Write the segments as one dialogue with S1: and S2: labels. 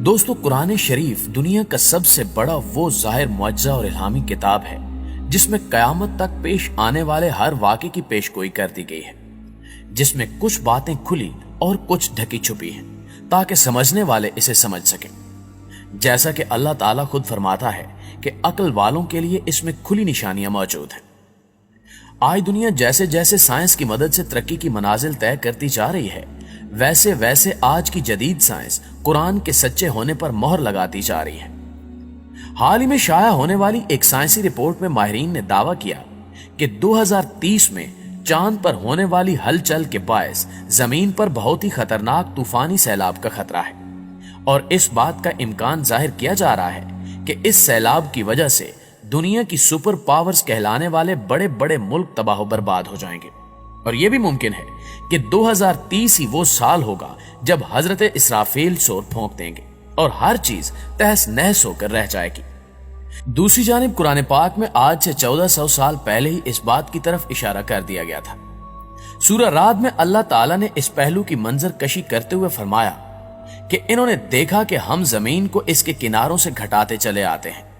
S1: दोस्तों, कुरान शरीफ दुनिया का सबसे बड़ा वो जाहिर मुअज्जा और इल्हामी किताब है जिसमें कयामत तक पेश आने वाले हर वाक़े की पेशगोई कर दी गई है, जिसमें कुछ बातें खुली और कुछ ढकी छुपी हैं ताकि समझने वाले इसे समझ सकें। जैसा कि अल्लाह ताला खुद फरमाता है कि अक्ल वालों के लिए इसमें खुली निशानियां मौजूद हैं। आज दुनिया जैसे जैसे साइंस की मदद से तरक्की की मनाजिल तय करती जा रही है, वैसे वैसे आज की जदीद साइंस कुरान के सच्चे होने पर मोहर लगाती जा रही है। हाल ही में शाया होने वाली एक साइंसी रिपोर्ट में माहिरीन ने दावा किया कि 2030 में चांद पर होने वाली हलचल के बायस जमीन पर बहुत ही खतरनाक तूफानी सैलाब का खतरा है, और इस बात का इम्कान जाहिर किया जा रहा है कि इस सैलाब की वजह से दुनिया की सुपर पावर्स कहलाने वाले बड़े बड़े मुल्क तबाह बर्बाद हो जाएंगे। और यह भी मुमकिन है कि 2030 ही वो साल होगा जब हजरत इसराफील शोर फूंक देंगे और हर चीज तहस नहस होकर रह जाएगी। दूसरी जानिब कुरान पाक में आज से 1400 साल पहले ही इस बात की तरफ इशारा कर दिया गया था। सूरह राद में अल्लाह ताला ने इस पहलू की मंजर कशी करते हुए फरमाया कि इन्होंने देखा कि हम जमीन को इसके किनारों से घटाते चले आते हैं,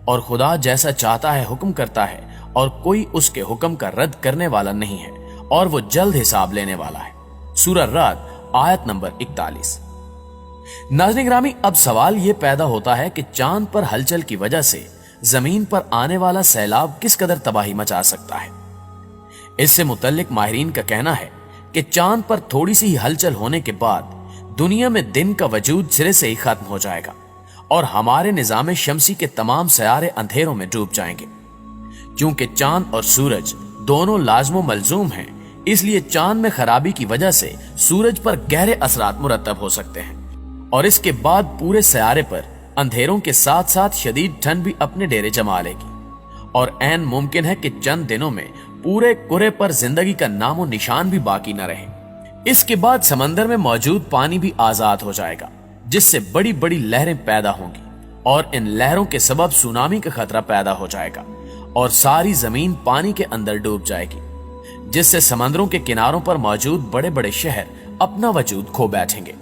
S1: और खुदा जैसा चाहता है हुक्म करता है, और कोई उसके हुक्म का रद्द करने वाला नहीं है, और वो जल्द हिसाब लेने वाला है। सूरह राद आयत नंबर 41। नाज़रीन गिरामी, अब सवाल यह पैदा होता है कि चांद पर हलचल की वजह से जमीन पर आने वाला सैलाब किस कदर तबाही मचा सकता है। इससे मुतल्लिक माहिरीन का कहना है कि चांद पर थोड़ी सी ही हलचल होने के बाद दुनिया में दिन का वजूद सिरे से ही खत्म हो जाएगा और हमारे निजाम शमसी के तमाम सयारे अंधेरों में डूब जाएंगे। क्योंकि चांद और सूरज दोनों लाजमो मलजूम हैं, इसलिए चांद में खराबी की वजह से सूरज पर गहरे असरात मुरतब हो सकते हैं, और इसके बाद पूरे सयारे पर अंधेरों के साथ साथ शदीद ठंड भी अपने डेरे जमा लेगी, और ऐन मुमकिन है कि चंद दिनों में पूरे कुरे पर जिंदगी का नामो निशान भी बाकी न रहे। इसके बाद समंदर में मौजूद पानी भी आजाद हो जाएगा, जिससे बड़ी बड़ी लहरें पैदा होंगी, और इन लहरों के सबब सुनामी का खतरा पैदा हो जाएगा और सारी जमीन पानी के अंदर डूब जाएगी, जिससे समंदरों के किनारों पर मौजूद बड़े बड़े शहर अपना वजूद खो बैठेंगे,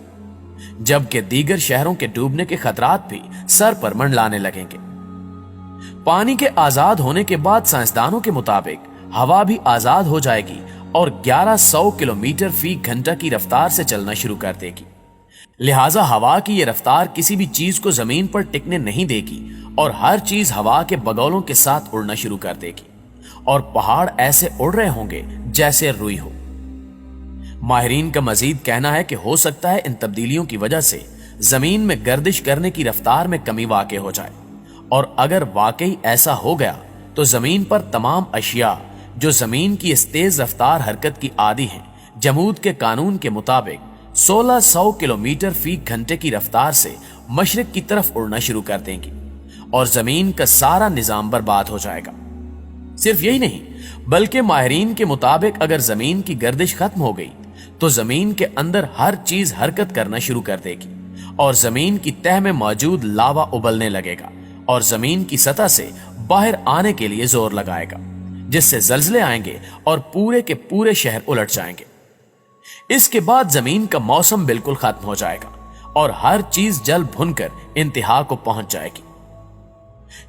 S1: जबकि दीगर शहरों के डूबने के खतरात भी सर पर मंडलाने लगेंगे। पानी के आजाद होने के बाद साइंसदानों के मुताबिक हवा भी आजाद हो जाएगी और 1100 किलोमीटर फी घंटा की रफ्तार से चलना शुरू कर देगी। लिहाजा हवा की यह रफ्तार किसी भी चीज को जमीन पर टिकने नहीं देगी और हर चीज हवा के बगौलों के साथ उड़ना शुरू कर देगी, और पहाड़ ऐसे उड़ रहे होंगे जैसे रुई हो। माहिरीन का मजीद कहना है कि हो सकता है इन तब्दीलियों की वजह से जमीन में गर्दिश करने की रफ्तार में कमी वाक़ई हो जाए, और अगर वाकई ऐसा हो गया तो जमीन पर तमाम अशिया जो जमीन की इस तेज रफ्तार हरकत की आदी हैं, जमूद के कानून के मुताबिक 1600 किलोमीटर फी घंटे की रफ्तार से मशरिक की तरफ उड़ना शुरू कर देंगी, और जमीन का सारा निजाम बर्बाद हो जाएगा। सिर्फ यही नहीं, बल्कि माहिरीन के मुताबिक अगर जमीन की गर्दिश खत्म हो गई तो जमीन के अंदर हर चीज हरकत करना शुरू कर देगी, और जमीन की तह में मौजूद लावा उबलने लगेगा और जमीन की सतह से बाहर आने के लिए जोर लगाएगा, जिससे जल्जले आएंगे और पूरे के पूरे शहर उलट जाएंगे। इसके बाद जमीन का मौसम बिल्कुल खत्म हो जाएगा और हर चीज जल भुनकर इंतहा को पहुंच जाएगी।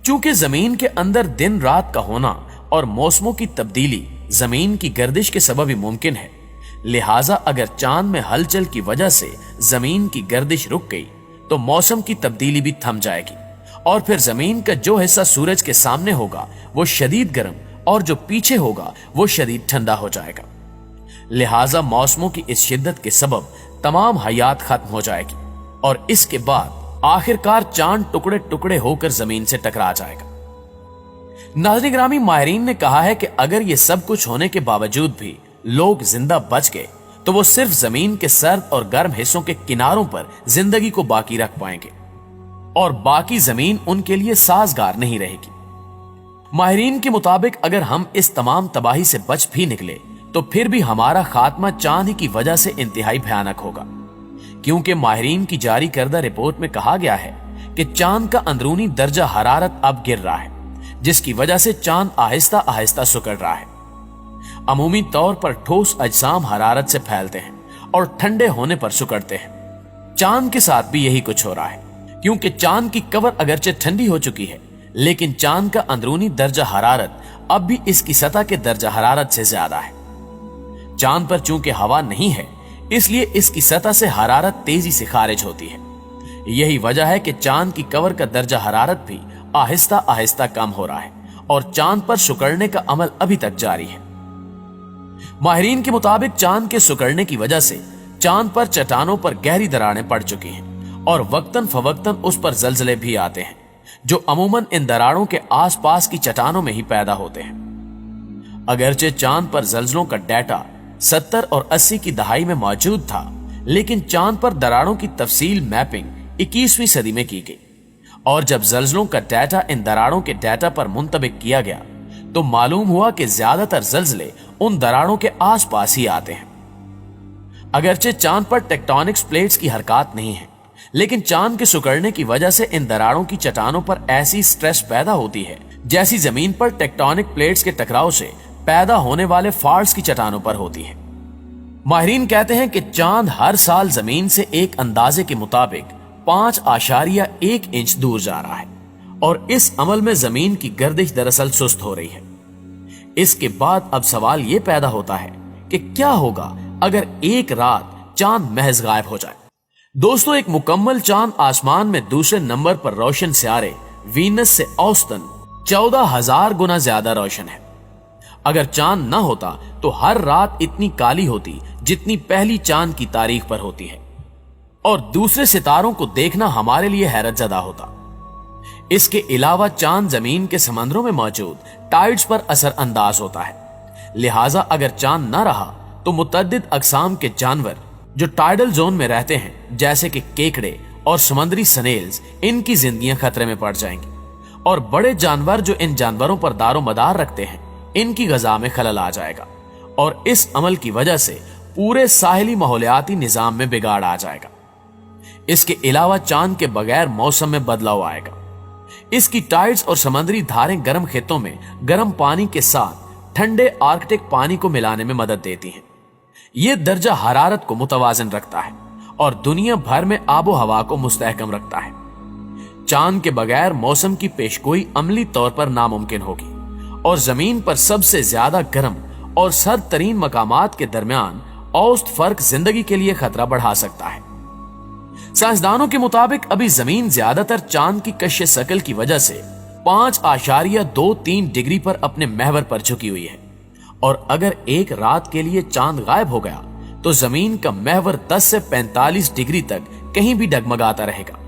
S1: चूंकि जमीन के अंदर दिन रात का होना और मौसमों की तब्दीली जमीन की गर्दिश के सबब ही मुमकिन है, लिहाजा अगर चांद में हलचल की वजह से जमीन की गर्दिश रुक गई तो मौसम की तब्दीली भी थम जाएगी, और फिर जमीन का जो हिस्सा सूरज के सामने होगा वो शदीद गर्म और जो पीछे होगा वो शदीद ठंडा हो जाएगा। लिहाजा मौसमों की इस शिद्दत के सबब तमाम हयात खत्म हो जाएगी, और इसके बाद आखिरकार चांद टुकड़े टुकड़े होकर जमीन से टकरा जाएगा। नाज़रीन गिरामी, माहिरीन ने कहा है कि अगर ये सब कुछ होने के बावजूद भी लोग जिंदा बच गए तो वो सिर्फ जमीन के सर्द और गर्म हिस्सों के किनारों पर जिंदगी को बाकी रख पाएंगे, और बाकी जमीन उनके लिए साजगार नहीं रहेगी। माहिरीन के मुताबिक अगर हम इस तमाम तबाही से बच भी निकले तो फिर भी हमारा खात्मा चांद ही की वजह से इंतहाई भयानक होगा, क्योंकि माहिरीन की जारी करदा रिपोर्ट में कहा गया है कि चांद का अंदरूनी दर्जा हरारत अब गिर रहा है, जिसकी वजह से चांद आहिस्ता आहिस्ता सिकुड़ रहा है। अमूमी तौर पर ठोस अजसाम हरारत से फैलते हैं और ठंडे होने पर सिकुड़ते हैं। चांद के साथ भी यही कुछ हो रहा है, क्योंकि चांद की कवर अगरचे ठंडी हो चुकी है, लेकिन चांद का अंदरूनी दर्जा हरारत अब भी इसकी सतह के दर्जा हरारत से ज्यादा है। चांद पर चूंकि हवा नहीं है, इसलिए इसकी सतह से हरारत तेजी से खारिज होती है। यही वजह है कि चांद की कवर का दर्जा हरारत भी आहिस्ता आहिस्ता कम हो रहा है और चांद पर सिकुड़ने का अमल अभी तक जारी है। माहिरीन के मुताबिक चांद के सिकुड़ने की वजह से चांद पर चट्टानों पर गहरी दरारें पड़ चुकी हैं और वक्तन फवक्तन उस पर जलजले भी आते हैं, जो अमूमन इन दरारों के आसपास की चट्टानों में ही पैदा होते हैं। अगरचे चांद पर जलजलों का डाटा 70 और 80 की दहाई में मौजूद था, लेकिन चांद पर दरारों की तफसील मैपिंग 21वीं सदी में की गई और जब जलजलों का डाटा इन दरारों के डाटा पर मुंतबिक किया गया तो मालूम हुआ कि ज्यादातर जलजले उन दरारों के आसपास ही आते हैं। अगरचे चांद पर टेक्टोनिक्स प्लेट्स की हरकत नहीं है, लेकिन चांद के सिकुड़ने की वजह से इन दरारों की चट्टानों पर ऐसी स्ट्रेस पैदा होती है जैसी जमीन पर टेक्टोनिक प्लेट्स के टकराव से पैदा होने वाले फॉल्ट्स की चट्टानों पर होती है। माहिरीन कहते हैं कि चांद हर साल जमीन से एक अंदाजे के मुताबिक 5.1 इंच दूर जा रहा है और इस अमल में जमीन की गर्दिश दरअसल सुस्त हो रही है। इसके बाद अब सवाल यह पैदा होता है कि क्या होगा अगर एक रात चांद महज गायब हो जाए। दोस्तों, एक मुकम्मल चांद आसमान में दूसरे नंबर पर रोशन सितारे वीनस से औसतन 14,000 गुना ज्यादा रोशन है। अगर चांद ना होता तो हर रात इतनी काली होती जितनी पहली चांद की तारीख पर होती है और दूसरे सितारों को देखना हमारे लिए हैरत ज़दा होता। इसके अलावा चांद जमीन के समंदरों में मौजूद टाइड्स पर असर अंदाज होता है, लिहाजा अगर चांद ना रहा तो मुतअद्दिद अक़साम के जानवर जो टाइडल जोन में रहते हैं, जैसे कि केकड़े और समुद्री स्नेल्स, इनकी जिंदगियां खतरे में पड़ जाएंगी और बड़े जानवर जो इन जानवरों पर दारो मदार रखते हैं, इनकी ग़िज़ा में खलल आ जाएगा और इस अमल की वजह से पूरे साहिली माहौलियाती निज़ाम में बिगाड़ आ जाएगा। इसके अलावा चांद के बगैर मौसम में बदलाव आएगा। इसकी टाइड्स और समुद्री धारें गर्म खेतों में गर्म पानी के साथ ठंडे आर्कटिक पानी को मिलाने में मदद देती हैं। यह दर्जा हरारत को मुतवाजन रखता है और दुनिया भर में आबो हवा को मुस्तहकम रखता है। चांद के बगैर मौसम की पेशगोई अमली तौर पर नामुमकिन होगी और जमीन पर सबसे ज्यादा गर्म और सर्द तरीन मकामात के दरमियान औसत फर्क जिंदगी के लिए खतरा बढ़ा सकता है। साइंसदानों के मुताबिक अभी जमीन ज्यादातर चांद की कश्य शकल की वजह से 5.23 डिग्री पर अपने महवर पर झुकी हुई है और अगर एक रात के लिए चांद गायब हो गया तो जमीन का महवर 10 से 45 डिग्री तक कहीं भी डगमगाता रहेगा।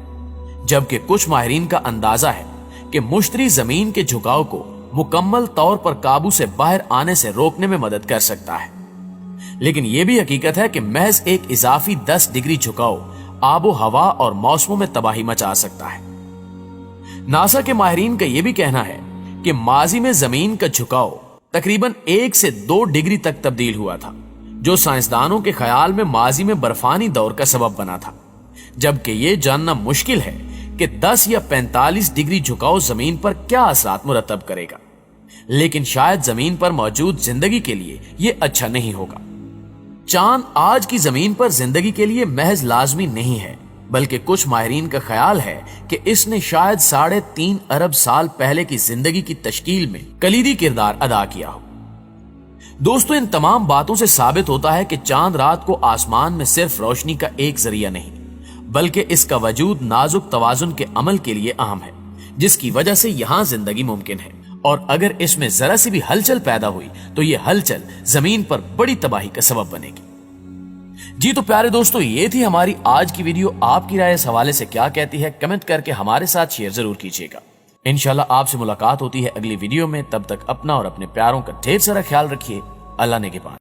S1: जबकि कुछ माहिरीन का अंदाजा है कि मुश्तरी जमीन के झुकाव को मुकम्मल तौर पर काबू से बाहर आने से रोकने में मदद कर सकता है, लेकिन यह भी हकीकत है कि महज एक इजाफी 10 डिग्री झुकाव आबो हवा और मौसमों में तबाही मचा सकता है। नासा के माहिरीन का यह भी कहना है कि माजी में जमीन का झुकाव तकरीबन 1 से 2 डिग्री तक तब्दील हुआ था, जो साइंसदानों के ख्याल में माजी में बर्फानी दौर का सबब बना था। जबकि यह जानना मुश्किल है कि 10 या 45 डिग्री झुकाव जमीन पर क्या असरात मुरतब करेगा, लेकिन शायद जमीन पर मौजूद जिंदगी के लिए यह अच्छा नहीं होगा। चांद आज की जमीन पर जिंदगी के लिए महज लाजमी नहीं है, बल्कि कुछ माहिरीन का ख्याल है कि इसने शायद 3.5 अरब साल पहले की जिंदगी की तश्कील में कलीदी किरदार अदा किया हो। दोस्तों, इन तमाम बातों से साबित होता है कि चांद रात को आसमान में सिर्फ रोशनी का एक जरिया नहीं, बल्कि इसका वजूद नाजुक तवाजुन के अमल के लिए अहम है, जिसकी वजह से यहां जिंदगी मुमकिन है और अगर इसमें जरा सी भी हलचल पैदा हुई तो यह हलचल जमीन पर बड़ी तबाही का सबब बनेगी। जी तो प्यारे दोस्तों, ये थी हमारी आज की वीडियो। आपकी राय इस हवाले से क्या कहती है, कमेंट करके हमारे साथ शेयर जरूर कीजिएगा। इंशाल्लाह आपसे मुलाकात होती है अगली वीडियो में। तब तक अपना और अपने प्यारों का ढेर सारा ख्याल रखिए। अल्लाह ने के पास।